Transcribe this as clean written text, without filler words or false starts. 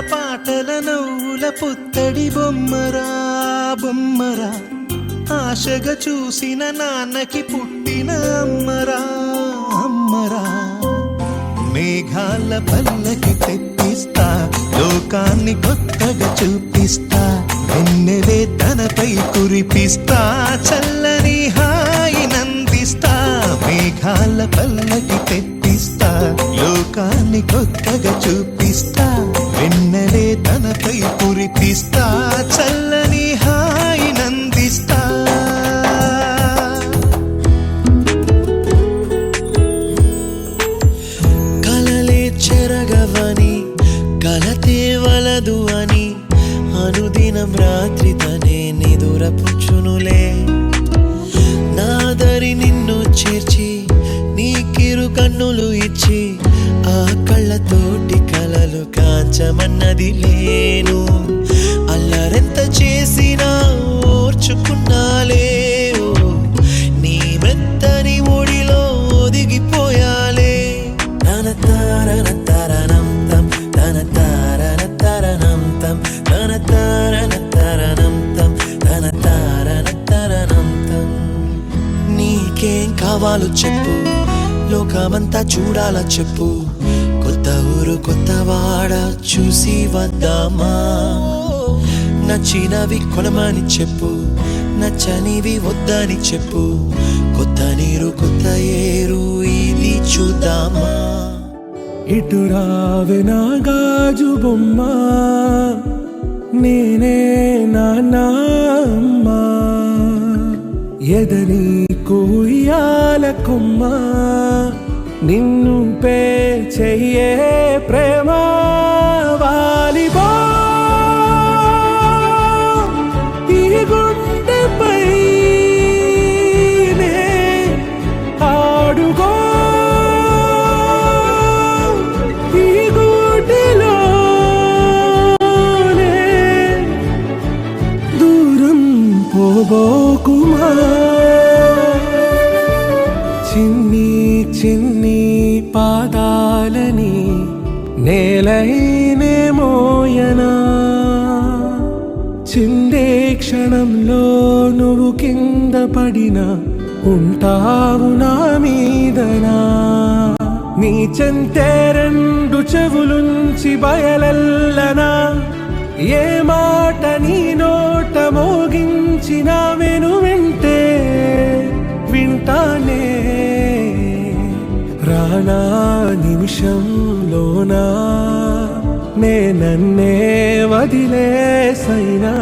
పాటల నవ్వుల పుత్తడి బొమ్మరా బొమ్మరా, ఆశగా చూసిన నాన్నకి పుట్టిన అమ్మరా అమ్మరా. మేఘాల పల్లకి తెప్పిస్తా, లోకాన్ని కొత్తగా చూపిస్తా, వెన్నెలే తనపై కురిపిస్తా, చల్లని హాయి నందిస్తా. మేఘాల పల్లకి తెప్పిస్తా, లోకాన్ని కొత్తగా చూపిస్తా, వెన్నెలే తనపై కురిపిస్తా, చల్లని హాయి నందిస్తా. కలలే చెరగవని కలతే వలదు అని అనుదినం రాత్రి తనే నిదురపుచ్చునులే. నాదరి నిన్ను చేర్చి నీకిరు కన్నులు ఇచ్చి ఆ కళ్ళతోటి కలలు కాంచమన్నది లేను. అల్లరెంత చేసినా ఓర్చుకున్నాలే, నీ మెత్తని ఒడిలో ఒదిగిపోయాలే. తన తారన తరణం తం, తన తారన తరణం తం, తన తారన తరణం తం, తన తారన తరణం తం. నీకేం కావాలో చెప్పు, లోకమంతా చూడాలా చెప్పు, కొత్త ఊరు కొత్త వాడ చూసి వద్దామా. నచ్చినవి కొనమని చెప్పు, నచ్చనివి వద్దని చెప్పు, కొత్త నీరు కొత్త ఏరు ఇది చూద్దామా. ఇటు రావే నా గాజు బొమ్మ, నేనే నాన్నా అమ్మా, ఎదని కొయ్యాల కొమ్మ, నిన్ను పే చెయ్యే ప్రేమ వాలిబా. ఈ గుండెపై నే ఆడుగో, ఈ గుడిలోనే దూరం పోబోకుమా. చిన్ని చిన్ని పాదాలని నేలైనే మోయనా, చిందే క్షణంలో నువ్వు కింద పడినా ఉంటావు నా మీదనా. నీ చెంతే రెండు చెవులుంచి బయలెల్లనా, ఏ మాట నీ నోట మోగించిన వెను వింటే వింటానే. రానా నిమిషంలోనా నే నన్నే వదిలేసైనా